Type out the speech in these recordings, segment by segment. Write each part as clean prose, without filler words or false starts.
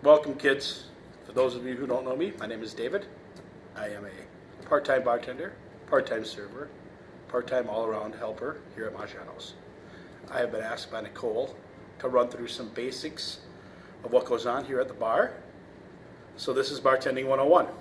Welcome, kids. For those of you who don't know me, my name is David. I am a part-time bartender, part-time server, part-time all-around helper here at Maggianos. I have been asked by Nicole to run through some basics of what goes on here at the bar. So this is Bartending 101. We're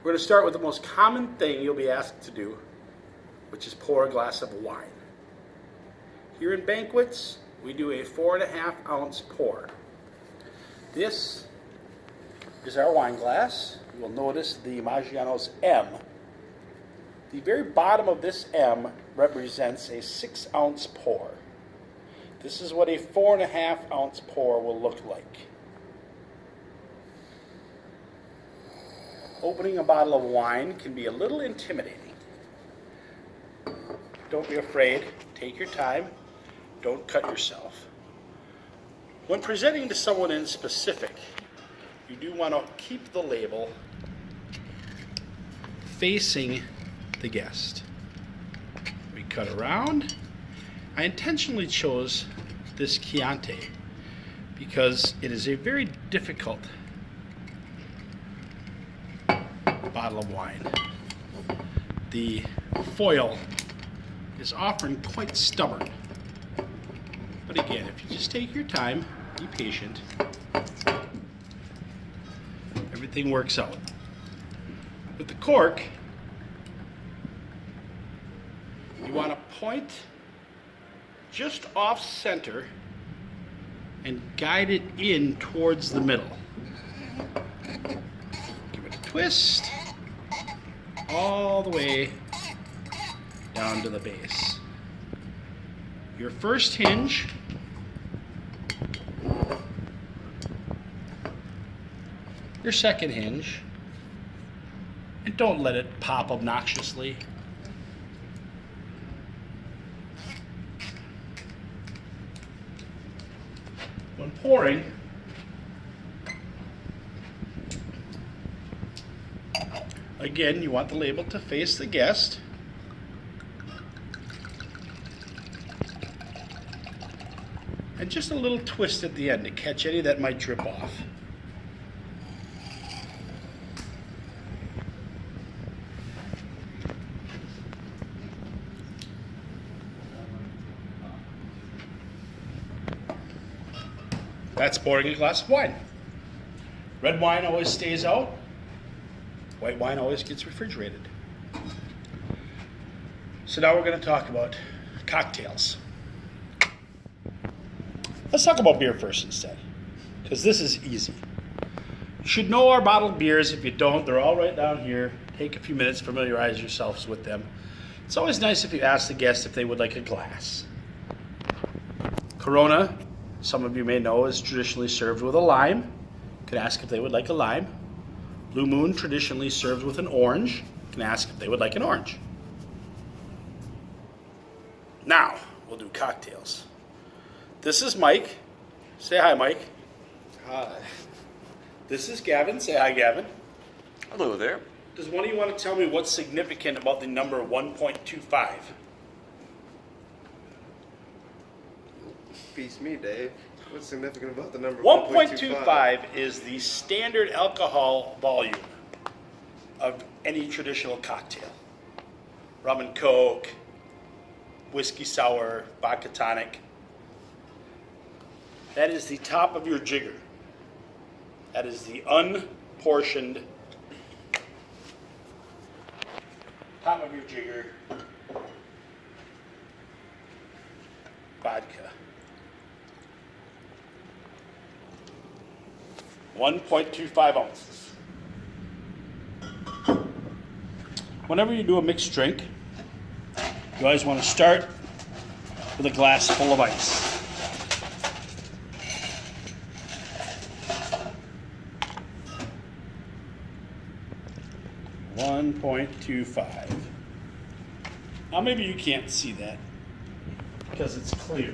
going to start with the most common thing you'll be asked to do, which is pour a glass of wine. Here in banquets, we do a 4.5 ounce pour. This is our wine glass. You will notice the Maggianos M. The very bottom of this M represents a 6 ounce pour. This is what a 4.5 ounce pour will look like. Opening a bottle of wine can be a little intimidating. Don't be afraid. Take your time. Don't cut yourself. When presenting to someone in specific, you do want to keep the label facing the guest. We cut around. I intentionally chose this Chianti because it is a very difficult bottle of wine. The foil is often quite stubborn. But again, if you just take your time, be patient, everything works out. With the cork, you want to point just off center and guide it in towards the middle. Give it a twist all the way down to the base. Your first hinge your second hinge, and don't let it pop obnoxiously. When pouring, again, you want the label to face the guest. And just a little twist at the end to catch any that might drip off. That's pouring a glass of wine. Red wine always stays out. White wine always gets refrigerated. So now we're going to talk about cocktails. Let's talk about beer first instead, because this is easy. You should know our bottled beers. If you don't, they're all right down here. Take a few minutes, familiarize yourselves with them. It's always nice if you ask the guest if they would like a glass. Corona, some of you may know, is traditionally served with a lime. You can ask if they would like a lime. Blue Moon, traditionally served with an orange. You can ask if they would like an orange. Now, we'll do cocktails. This is Mike. Say hi, Mike. Hi. This is Gavin. Say hi, Gavin. Hello there. Does one of you want to tell me what's significant about the number 1.25? Beats me, Dave. What's significant about the number 1.25 is the standard alcohol volume of any traditional cocktail. Rum and Coke, whiskey sour, vodka tonic. That is the top of your jigger. That is the unportioned top of your jigger vodka. 1.25 ounces. Whenever you do a mixed drink, you always want to start with a glass full of ice. .25. Now maybe you can't see that because it's clear.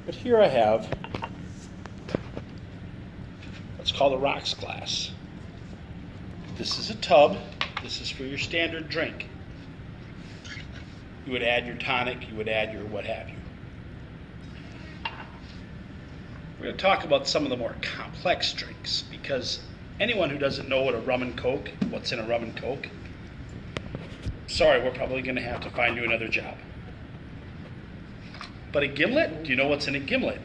But here I have what's called a rocks glass. This is a tub. This is for your standard drink. You would add your tonic, you would add your what have you. We're going to talk about some of the more complex drinks because anyone who doesn't know what a rum and coke, what's in a rum and coke, sorry, we're probably going to have to find you another job. But a gimlet, do you know what's in a gimlet?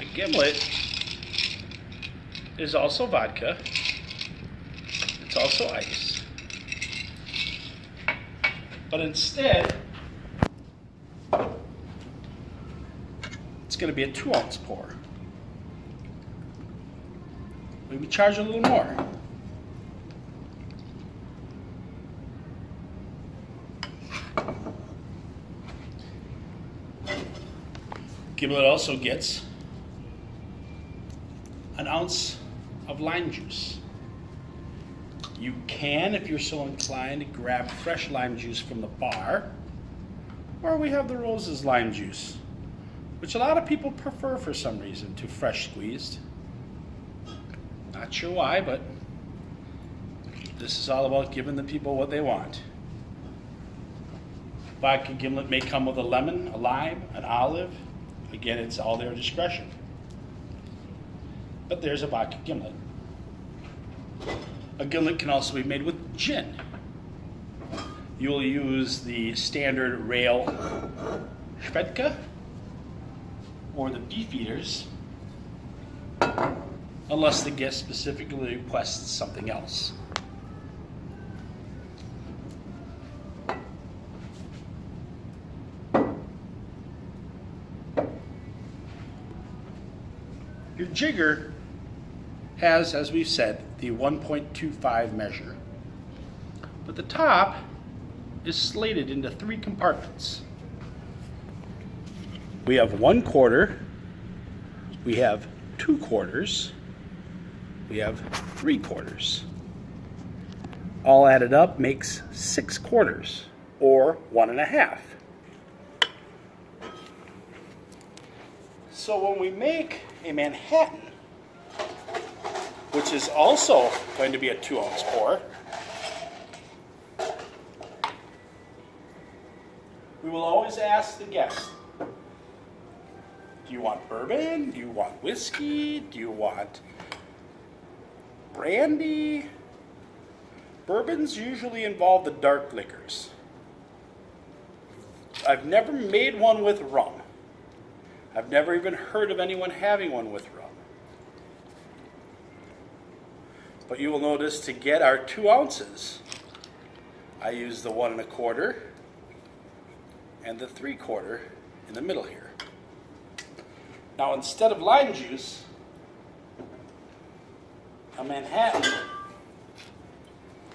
A gimlet is also vodka. It's also ice. But instead, it's going to be a 2-ounce pour. We charge a little more. Gimlet also gets an ounce of lime juice. You can, if you're so inclined, grab fresh lime juice from the bar, or we have the Rose's lime juice, which a lot of people prefer for some reason to fresh squeezed. Not sure why, but this is all about giving the people what they want. Vodka gimlet may come with a lemon, a lime, an olive. Again, it's all their discretion. But there's a vodka gimlet. A gimlet can also be made with gin. You will use the standard rail Schwedka or the Beefeaters, unless the guest specifically requests something else. Your jigger has, as we've said, the 1.25 measure, but the top is slated into 3 compartments. We have 1/4, we have 2/4, we have 3/4. All added up makes 6/4, or 1.5. So when we make a Manhattan, which is also going to be a 2-ounce pour, we will always ask the guest, do you want bourbon? Do you want whiskey? Do you want brandy? Bourbons usually involve the dark liquors. I've never made one with rum. I've never even heard of anyone having one with rum. But you will notice to get our 2 ounces, I use the 1 1/4 and the 3/4 in the middle here. Now instead of lime juice, a Manhattan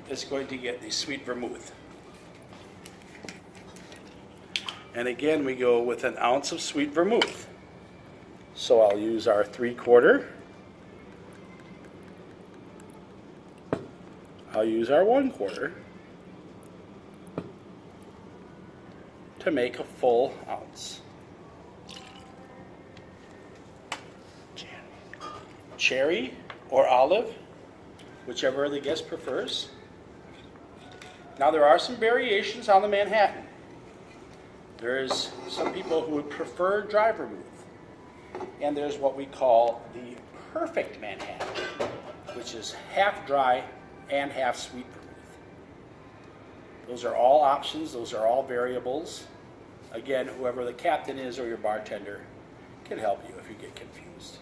is going to get the sweet vermouth. And again, we go with an ounce of sweet vermouth. So I'll use our 3/4. I'll use our 1/4 to make a full ounce. Cherry or olive, whichever the guest prefers. Now there are some variations on the Manhattan. There's some people who would prefer dry vermouth. And there's what we call the perfect Manhattan, which is half dry and half sweet vermouth. Those are all options, those are all variables. Again, whoever the captain is or your bartender can help you if you get confused.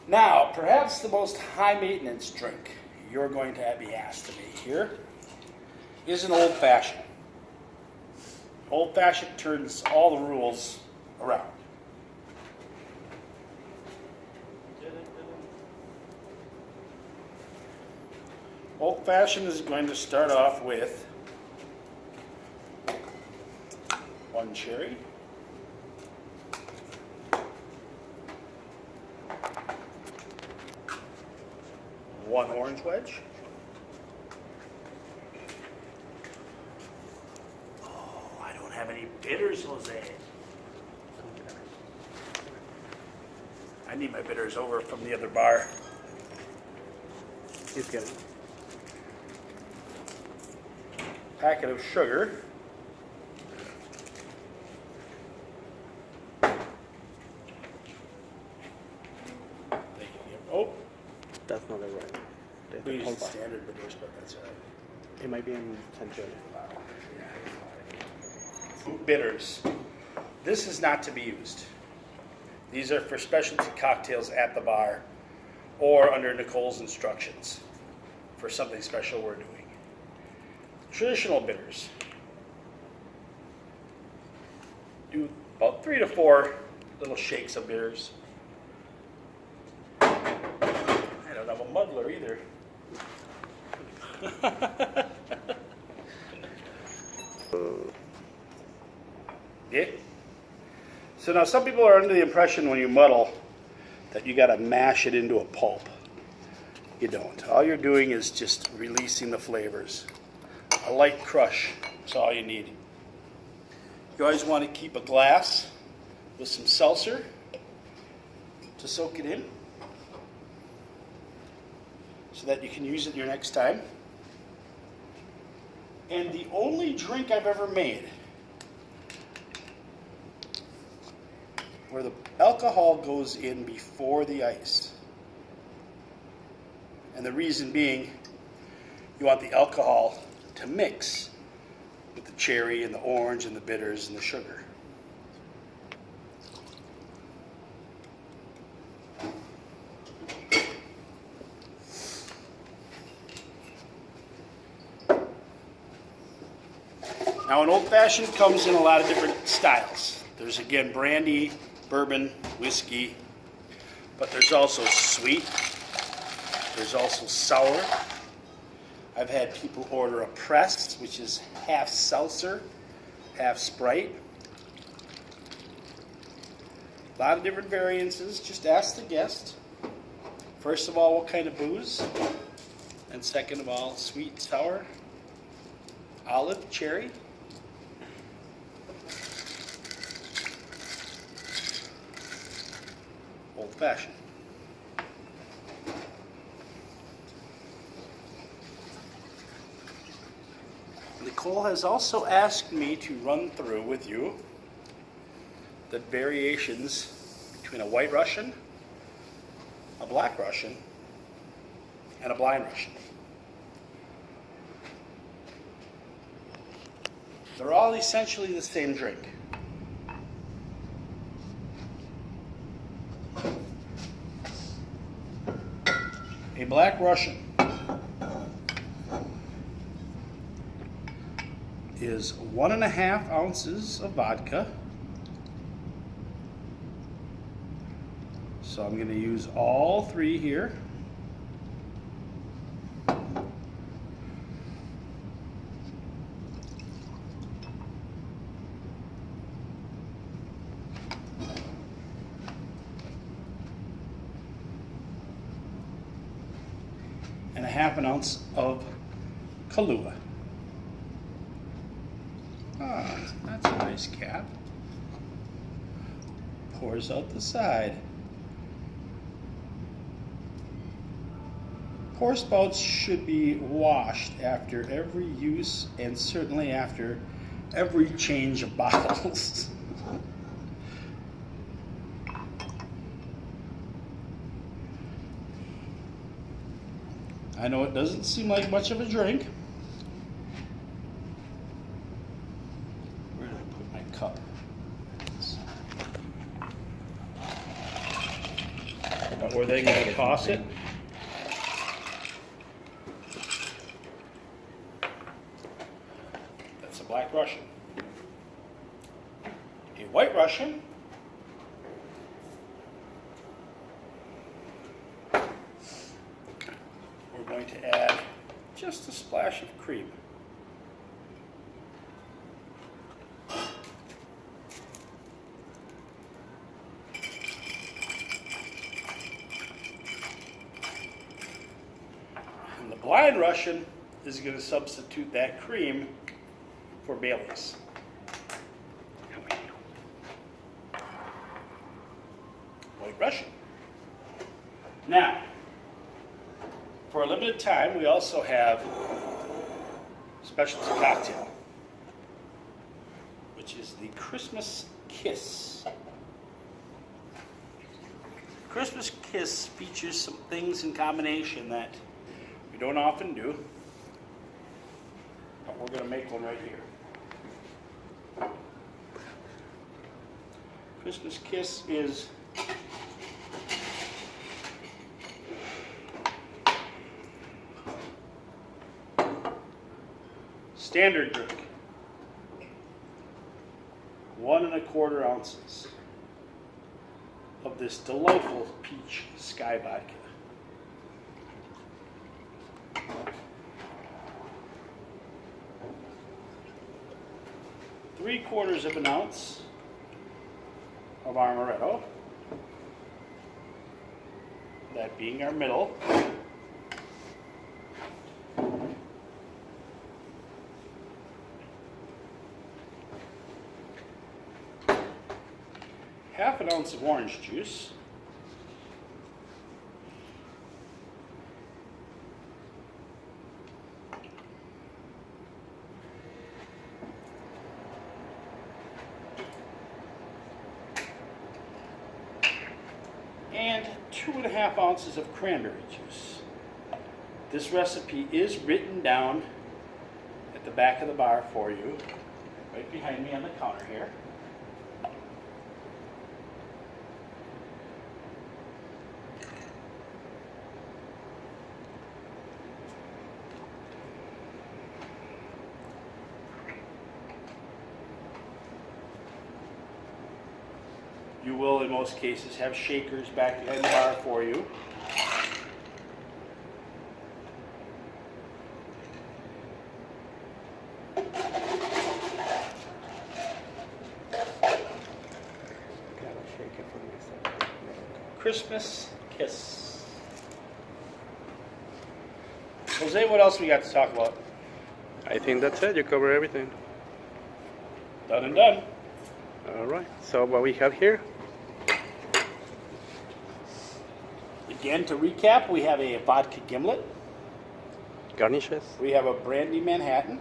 Now, perhaps the most high maintenance drink you're going to be asked to make here is an old fashioned. Old fashioned turns all the rules around. Old fashioned is going to start off with 1 cherry, 1 orange wedge, I don't have any bitters, Jose. I need my bitters over from the other bar. He's good. packet of sugar. Oh, That's not the right. we use Hold on. standard bitters, but that's all right. It might be in tension. Fruit bitters. This is not to be used. These are for specialty cocktails at the bar or under Nicole's instructions for something special we're doing. Traditional bitters. Do about 3 to 4 little shakes of bitters. I don't have a muddler either. Yeah. So now some people are under the impression when you muddle that you got to mash it into a pulp. You don't. All you're doing is just releasing the flavors. A light crush is all you need. You always want to keep a glass with some seltzer to soak it in so that you can use it your next time. And the only drink I've ever made where the alcohol goes in before the ice. And the reason being, you want the alcohol to mix with the cherry and the orange and the bitters and the sugar. Now an old fashioned comes in a lot of different styles. There's again brandy, bourbon, whiskey, but there's also sweet, there's also sour. I've had people order a pressed, which is half seltzer, half Sprite. A lot of different variances, just ask the guest. First of all, what kind of booze? And second of all, sweet, sour, olive, cherry. Old fashioned. Nicole has also asked me to run through with you the variations between a white Russian, a black Russian, and a blind Russian. They're all essentially the same drink. A black Russian is 1.5 ounces of vodka. So I'm going to use all 3 here. And 1/2 ounce of Kahlua. Ah, that's a nice cap. Pours out the side. Pour spouts should be washed after every use and certainly after every change of bottles. I know it doesn't seem like much of a drink. Where did I put my cup? But were they going to toss it? That's a black Russian. A white Russian. We're going to add just a splash of cream. And the blind Russian is going to substitute that cream for Bailey's. White Russian. Now, for a limited time, we also have specialty cocktail, which is the Christmas Kiss. Christmas Kiss features some things in combination that we don't often do, but we're going to make one right here. Christmas Kiss is standard drink, 1 1/4 ounces of this delightful peach sky vodka. Three-quarters of an ounce of amaretto, that being our middle. Half an ounce of orange juice. And 2.5 ounces of cranberry juice. This recipe is written down at the back of the bar for you, right behind me on the counter here. You will, in most cases, have shakers back behind the bar for you. Christmas Kiss. Jose, what else we got to talk about? I think that's it. You cover everything. Done and done. All right. So what we have here? Again, to recap, we have a vodka gimlet. Garnishes. We have a brandy Manhattan.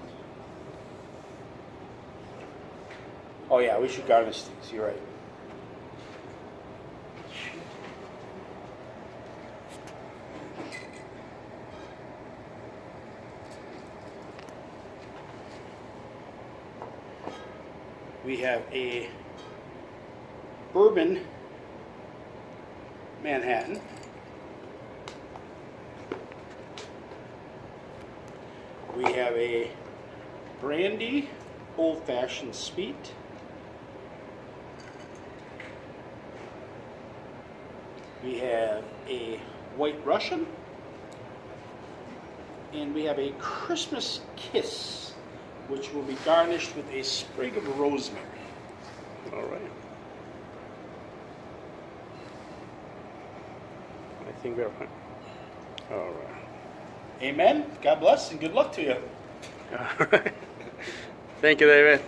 Oh yeah, we should garnish these. You're right. We have a bourbon Manhattan. We have a brandy old-fashioned sweet. We have a white Russian. And we have a Christmas Kiss, which will be garnished with a sprig of rosemary. All right. I think we're fine. All right. Amen. God bless and good luck to you. All right. Thank you, David.